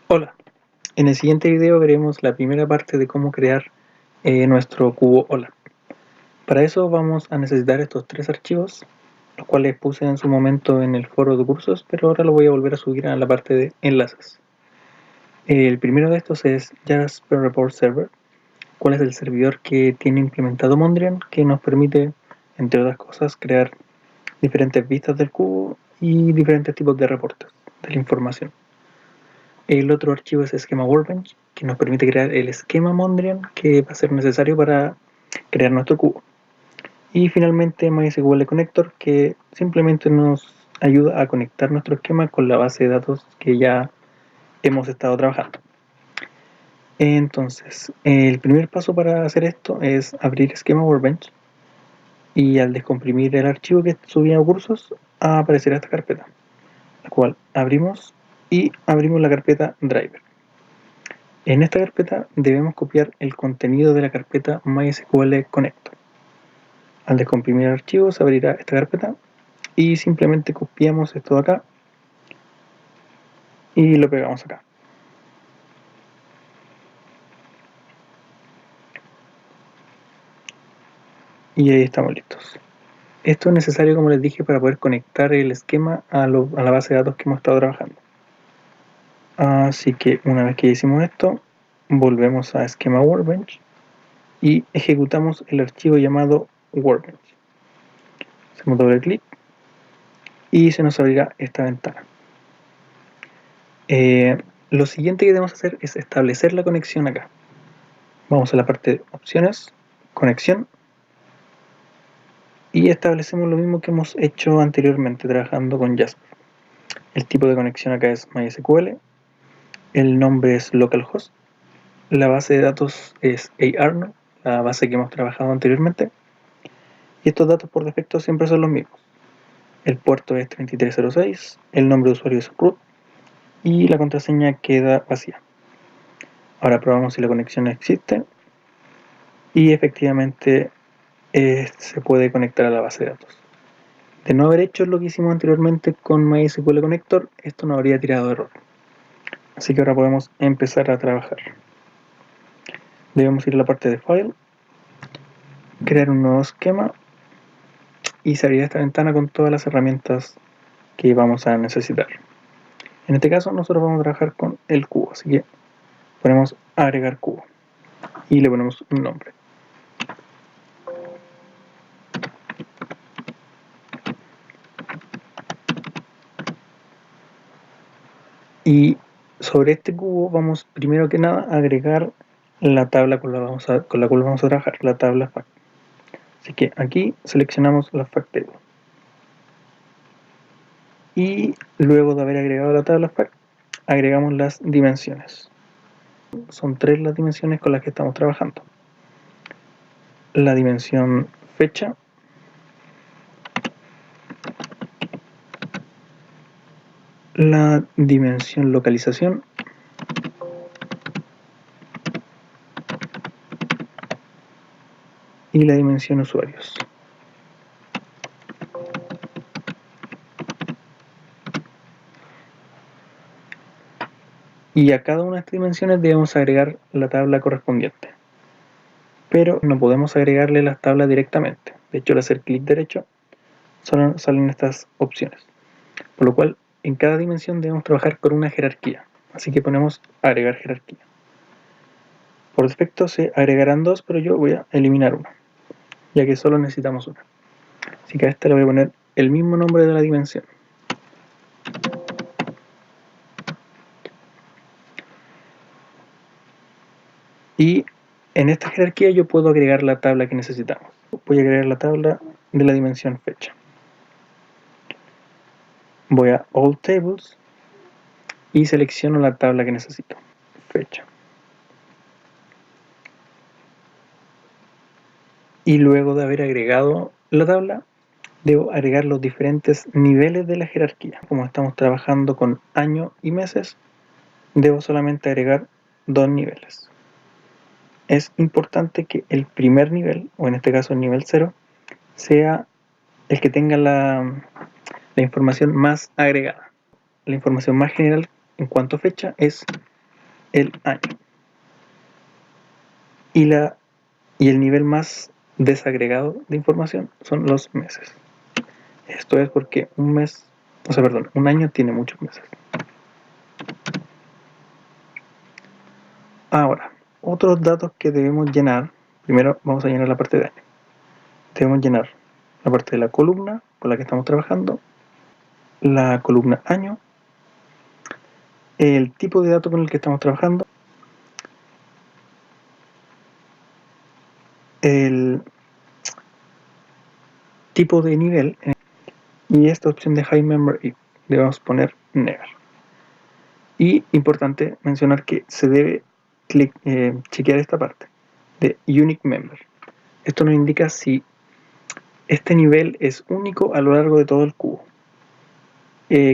Hola, en el siguiente video veremos la primera parte de cómo crear nuestro cubo Hola. Para eso vamos a necesitar estos tres archivos, los cuales puse en su momento en el foro de cursos, pero ahora lo voy a volver a subir a la parte de enlaces. El primero de estos es Jasper Report Server, cuál es el servidor que tiene implementado Mondrian, que nos permite, entre otras cosas, crear diferentes vistas del cubo y diferentes tipos de reportes de la información. El otro archivo es Schema Workbench, que nos permite crear el esquema Mondrian que va a ser necesario para crear nuestro cubo. Y finalmente MySQL Connector, que simplemente nos ayuda a conectar nuestro esquema con la base de datos que ya hemos estado trabajando. Entonces, el primer paso para hacer esto es abrir Schema Workbench, y al descomprimir el archivo que subía a cursos, aparecerá esta carpeta, la cual abrimos y abrimos la carpeta Driver. En esta carpeta debemos copiar el contenido de la carpeta MySQL Connector. Al descomprimir el archivo se abrirá esta carpeta y simplemente copiamos esto de acá y lo pegamos acá. Y ahí estamos listos. Esto es necesario, como les dije, para poder conectar el esquema a la base de datos que hemos estado trabajando. Así que una vez que hicimos esto, volvemos a Schema Workbench y ejecutamos el archivo llamado Workbench. Hacemos doble clic y se nos abrirá esta ventana. Lo siguiente que debemos hacer es establecer la conexión acá. Vamos a la parte de opciones, conexión, y establecemos lo mismo que hemos hecho anteriormente trabajando con Jasper. El tipo de conexión acá es MySQL, el nombre es localhost, la base de datos es ARNO, la base que hemos trabajado anteriormente, y estos datos por defecto siempre son los mismos. El puerto es 3306, el nombre de usuario es root y la contraseña queda vacía. Ahora probamos si la conexión existe y efectivamente se puede conectar a la base de datos. De no haber hecho lo que hicimos anteriormente con MySQL Connector, esto no habría tirado error. Así que ahora podemos empezar a trabajar. Debemos ir a la parte de File, crear un nuevo esquema y se abrirá esta ventana con todas las herramientas que vamos a necesitar. En este caso nosotros vamos a trabajar con el cubo, así que ponemos agregar cubo y le ponemos un nombre. Y sobre este cubo vamos primero que nada a agregar la tabla con la cual vamos a trabajar, la tabla fact. Así que aquí seleccionamos la fact table. Y luego de haber agregado la tabla fact, agregamos las dimensiones. Son tres las dimensiones con las que estamos trabajando. La dimensión fecha, la dimensión localización y la dimensión usuarios. Y a cada una de estas dimensiones debemos agregar la tabla correspondiente. Pero no podemos agregarle las tablas directamente. De hecho, al hacer clic derecho salen estas opciones. Por lo cual, en cada dimensión debemos trabajar con una jerarquía. Así que ponemos agregar jerarquía. Por defecto se agregarán dos, pero yo voy a eliminar una, ya que solo necesitamos una. Así que a esta le voy a poner el mismo nombre de la dimensión. Y en esta jerarquía yo puedo agregar la tabla que necesitamos. Voy a agregar la tabla de la dimensión fecha. Voy a All Tables y selecciono la tabla que necesito, fecha. Y luego de haber agregado la tabla, debo agregar los diferentes niveles de la jerarquía. Como estamos trabajando con año y meses, debo solamente agregar dos niveles. Es importante que el primer nivel, o en este caso el nivel 0, sea el que tenga la información más agregada. La información más general en cuanto a fecha es el año. Y el nivel más desagregado de información son los meses. Esto es porque un año tiene muchos meses. Ahora, otros datos que debemos llenar. Primero vamos a llenar la parte de año. Debemos llenar la parte de la columna con la que estamos trabajando, la columna año, el tipo de dato con el que estamos trabajando, el tipo de nivel y esta opción de High Member If. Debemos poner Never. Y importante mencionar que se debe chequear esta parte de Unique Member. Esto nos indica si este nivel es único a lo largo de todo el cubo.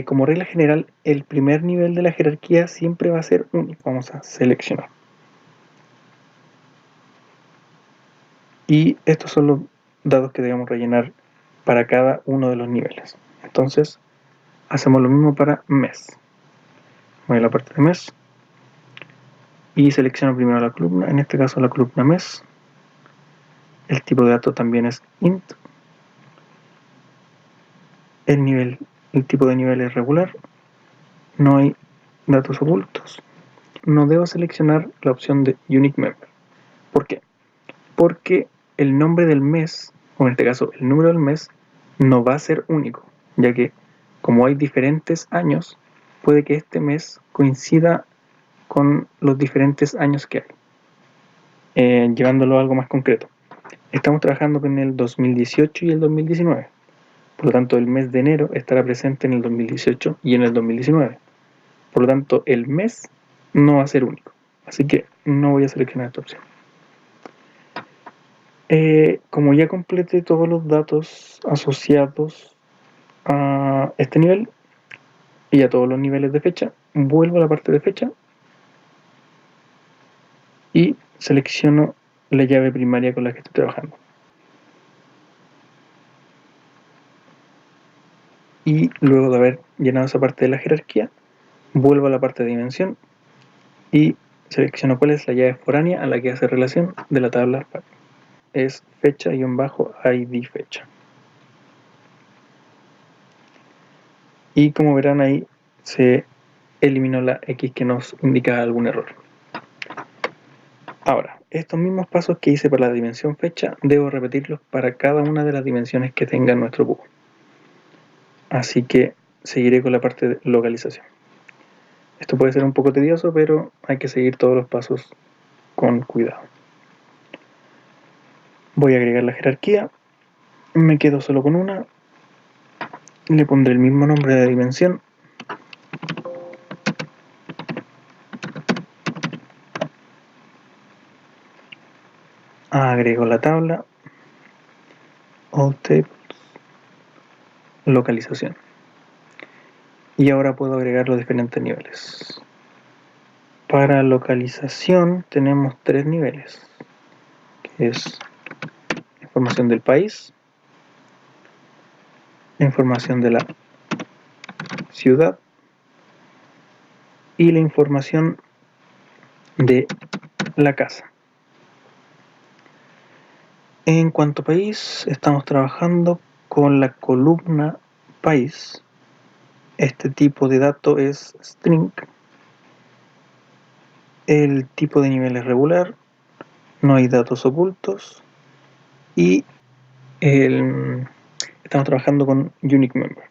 Como regla general, el primer nivel de la jerarquía siempre va a ser único. Vamos a seleccionar. Y estos son los datos que debemos rellenar para cada uno de los niveles. Entonces, hacemos lo mismo para mes. Voy a la parte de mes y selecciono primero la columna, en este caso la columna mes. El tipo de dato también es int. El tipo de nivel es regular. No hay datos ocultos. No debo seleccionar la opción de Unique Member. ¿Por qué? Porque el nombre del mes, o en este caso el número del mes, no va a ser único, ya que como hay diferentes años, puede que este mes coincida con los diferentes años que hay. Llevándolo a algo más concreto. Estamos trabajando con el 2018 y el 2019. Por lo tanto, el mes de enero estará presente en el 2018 y en el 2019. Por lo tanto, el mes no va a ser único. Así que no voy a seleccionar esta opción. Como ya completé todos los datos asociados a este nivel y a todos los niveles de fecha, vuelvo a la parte de fecha y selecciono la llave primaria con la que estoy trabajando. Y luego de haber llenado esa parte de la jerarquía, vuelvo a la parte de dimensión y selecciono cuál es la llave foránea a la que hace relación de la tabla. Es fecha-id fecha. Y como verán ahí se eliminó la X que nos indica algún error. Ahora, estos mismos pasos que hice para la dimensión fecha, debo repetirlos para cada una de las dimensiones que tenga nuestro cubo. Así que seguiré con la parte de localización. Esto puede ser un poco tedioso, pero hay que seguir todos los pasos con cuidado. Voy a agregar la jerarquía, me quedo solo con una, le pondré el mismo nombre de la dimensión. Agrego la tabla, All Tables, localización. Y ahora puedo agregar los diferentes niveles. Para localización tenemos 3 niveles, que es información del país, información de la ciudad y la información de la casa. En cuanto a país, estamos trabajando con la columna país. Este tipo de dato es string. El tipo de nivel es regular. No hay datos ocultos. Y estamos trabajando con Unique Member.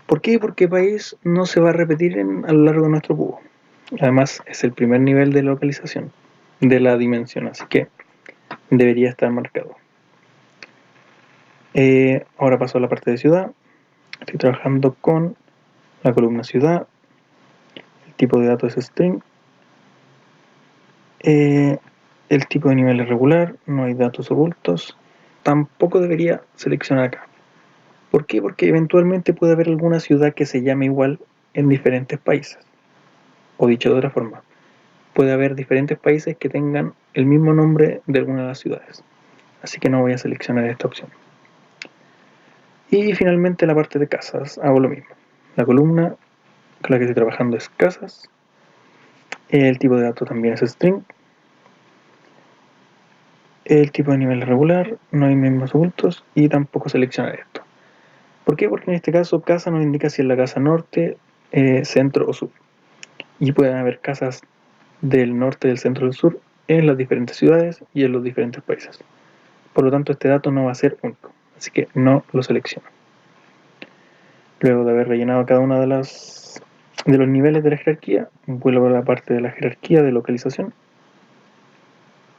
¿Por qué? Porque país no se va a repetir a lo largo de nuestro cubo. Además, es el primer nivel de localización de la dimensión, así que debería estar marcado. Ahora paso a la parte de ciudad. Estoy trabajando con la columna ciudad. El tipo de datos es string. El tipo de nivel es regular. No hay datos ocultos. Tampoco debería seleccionar acá. ¿Por qué? Porque eventualmente puede haber alguna ciudad que se llame igual en diferentes países. O dicho de otra forma, puede haber diferentes países que tengan el mismo nombre de alguna de las ciudades. Así que no voy a seleccionar esta opción. Y finalmente la parte de casas, hago lo mismo. La columna con la que estoy trabajando es casas. El tipo de dato también es string. El tipo de nivel es regular, no hay miembros ocultos y tampoco seleccionar esto. ¿Por qué? Porque en este caso casa nos indica si es la casa norte, centro o sur. Y pueden haber casas del norte, del centro, del sur en las diferentes ciudades y en los diferentes países. Por lo tanto, este dato no va a ser único, así que no lo selecciono. Luego de haber rellenado cada una de los niveles de la jerarquía, vuelvo a la parte de la jerarquía de localización,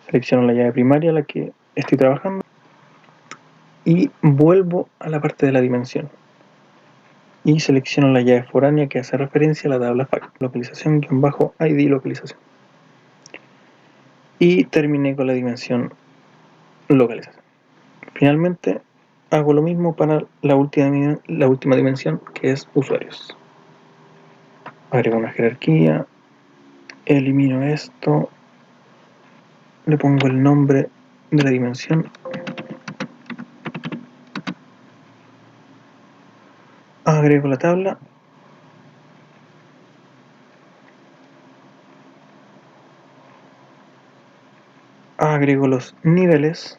selecciono la llave primaria a la que estoy trabajando y vuelvo a la parte de la dimensión y selecciono la llave foránea que hace referencia a la tabla FAQ, localización-id localización, y terminé con la dimensión localización. Finalmente hago lo mismo para la última dimensión, que es usuarios. Agrego una jerarquía, elimino esto, le pongo el nombre de la dimensión, agrego la tabla, agrego los niveles.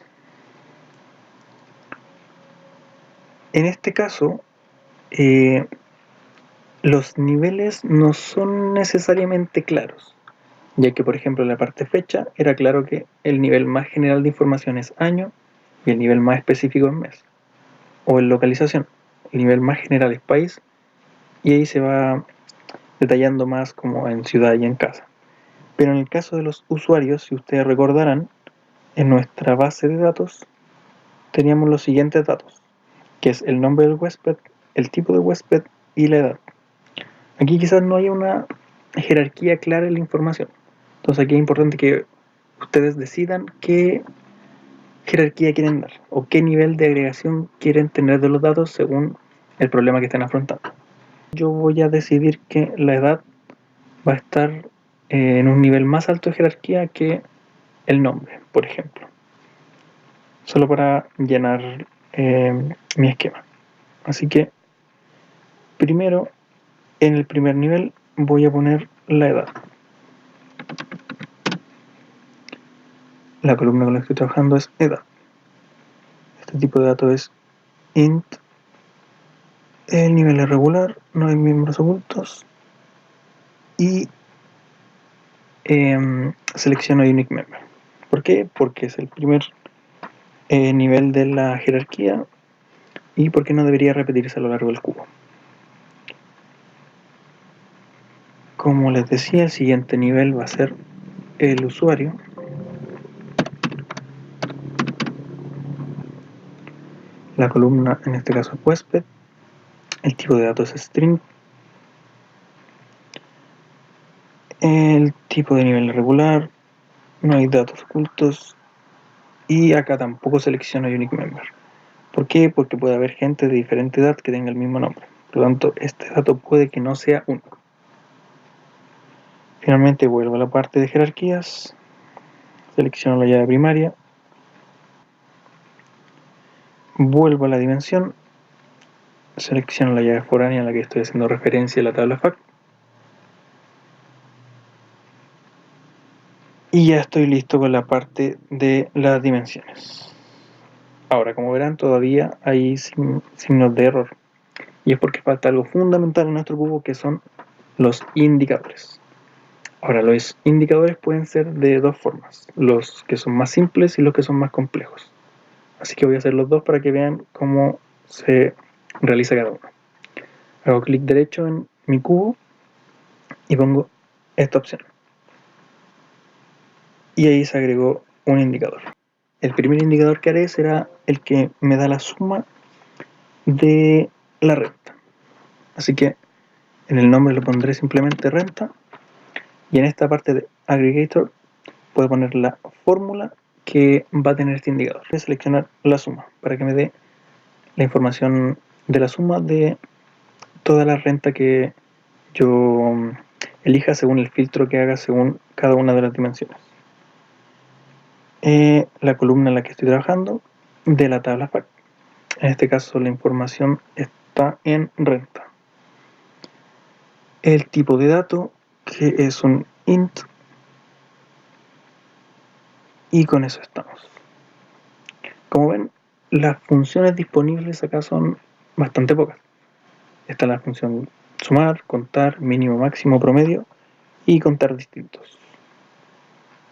En este caso, los niveles no son necesariamente claros, ya que por ejemplo en la parte fecha era claro que el nivel más general de información es año y el nivel más específico es mes. O en localización, el nivel más general es país y ahí se va detallando más como en ciudad y en casa. Pero en el caso de los usuarios, si ustedes recordarán, en nuestra base de datos teníamos los siguientes datos, que es el nombre del huésped, el tipo de huésped y la edad. Aquí quizás no haya una jerarquía clara en la información. Entonces aquí es importante que ustedes decidan qué jerarquía quieren dar o qué nivel de agregación quieren tener de los datos según el problema que estén afrontando. Yo voy a decidir que la edad va a estar en un nivel más alto de jerarquía que el nombre, por ejemplo. Solo para llenar mi esquema. Así que primero, en el primer nivel voy a poner la edad. La columna con la que estoy trabajando es edad. Este tipo de dato es int. El nivel es regular, no hay miembros ocultos. Y selecciono unique member. ¿Por qué? Porque es el primer nivel de la jerarquía y porque no debería repetirse a lo largo del cubo. Como les decía, el siguiente nivel va a ser el usuario. La columna en este caso es huésped. El tipo de datos es string. El tipo de nivel es regular. No hay datos ocultos. Y acá tampoco selecciono unique member. ¿Por qué? Porque puede haber gente de diferente edad que tenga el mismo nombre. Por lo tanto, este dato puede que no sea único. Finalmente vuelvo a la parte de jerarquías. Selecciono la llave primaria. Vuelvo a la dimensión. Selecciono la llave foránea a la que estoy haciendo referencia en la tabla FAQ. Y ya estoy listo con la parte de las dimensiones. Ahora, como verán, todavía hay signos de error. Y es porque falta algo fundamental en nuestro cubo, que son los indicadores. Ahora, los indicadores pueden ser de dos formas. Los que son más simples y los que son más complejos. Así que voy a hacer los dos para que vean cómo se realiza cada uno. Hago clic derecho en mi cubo y pongo esta opción. Y ahí se agregó un indicador. El primer indicador que haré será el que me da la suma de la renta. Así que en el nombre le pondré simplemente renta y en esta parte de aggregator puedo poner la fórmula que va a tener este indicador. Voy a seleccionar la suma para que me dé la información de la suma de toda la renta que yo elija según el filtro que haga según cada una de las dimensiones. La columna en la que estoy trabajando de la tabla FAQ. En este caso la información está en renta. El tipo de dato, que es un int, y con eso estamos. Como ven, las funciones disponibles acá son bastante pocas. Está la función sumar, contar, mínimo, máximo, promedio y contar distintos.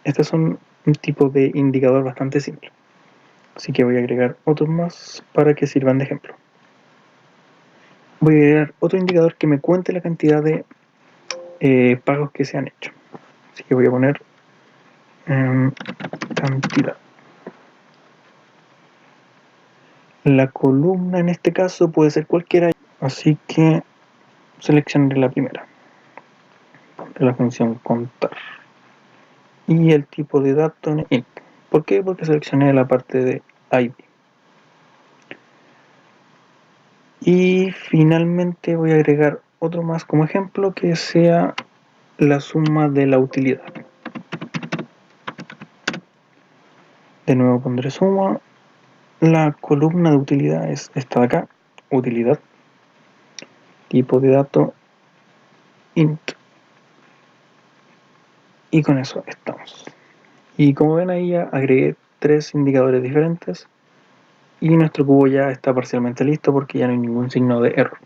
Estos son un tipo de indicador bastante simple. Así que voy a agregar otros más para que sirvan de ejemplo. Voy a agregar otro indicador que me cuente la cantidad de pagos que se han hecho. Así que voy a poner cantidad. La columna en este caso puede ser cualquiera, así que seleccionaré la primera, de la función contar. Y el tipo de dato en int. ¿Por qué? Porque seleccioné la parte de ID. Y finalmente voy a agregar otro más como ejemplo que sea la suma de la utilidad. De nuevo pondré suma. La columna de utilidad es esta de acá, utilidad. Tipo de dato int. Y con eso estamos. Y como ven ahí ya agregué 3 indicadores diferentes y nuestro cubo ya está parcialmente listo porque ya no hay ningún signo de error.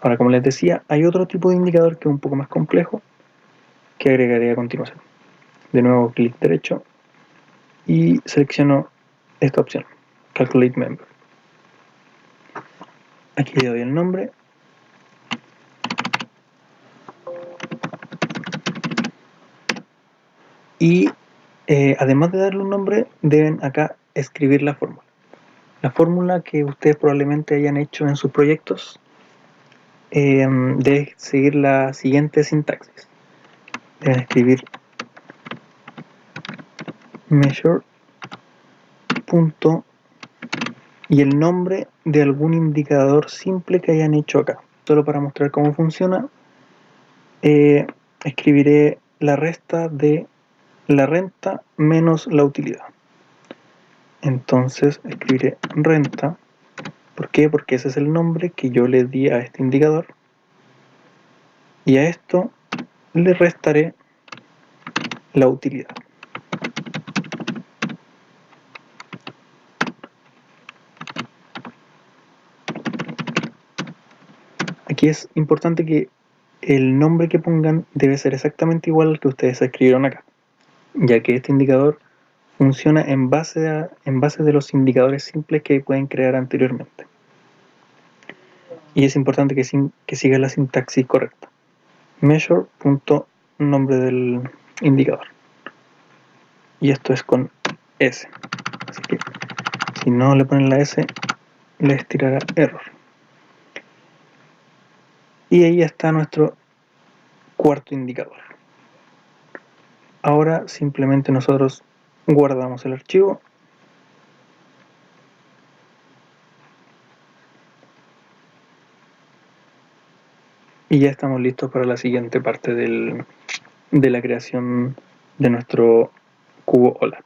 Ahora, como les decía, hay otro tipo de indicador que es un poco más complejo que agregaré a continuación. De nuevo clic derecho y selecciono esta opción, Calculate Member. Aquí le doy el nombre y además de darle un nombre, deben acá escribir la fórmula. La fórmula que ustedes probablemente hayan hecho en sus proyectos debe seguir la siguiente sintaxis. Deben escribir measure punto y el nombre de algún indicador simple que hayan hecho acá. Solo para mostrar cómo funciona, escribiré la resta de la renta menos la utilidad. Entonces escribiré renta. ¿Por qué? Porque ese es el nombre que yo le di a este indicador. Y a esto le restaré la utilidad. Aquí es importante que el nombre que pongan debe ser exactamente igual al que ustedes escribieron acá, ya que este indicador funciona en base de los indicadores simples que pueden crear anteriormente. Y es importante que siga la sintaxis correcta. Measure punto nombre del indicador. Y esto es con S. Así que si no le ponen la S, les tirará error. Y ahí está nuestro cuarto indicador. Ahora simplemente nosotros guardamos el archivo y ya estamos listos para la siguiente parte de la creación de nuestro cubo OLAP.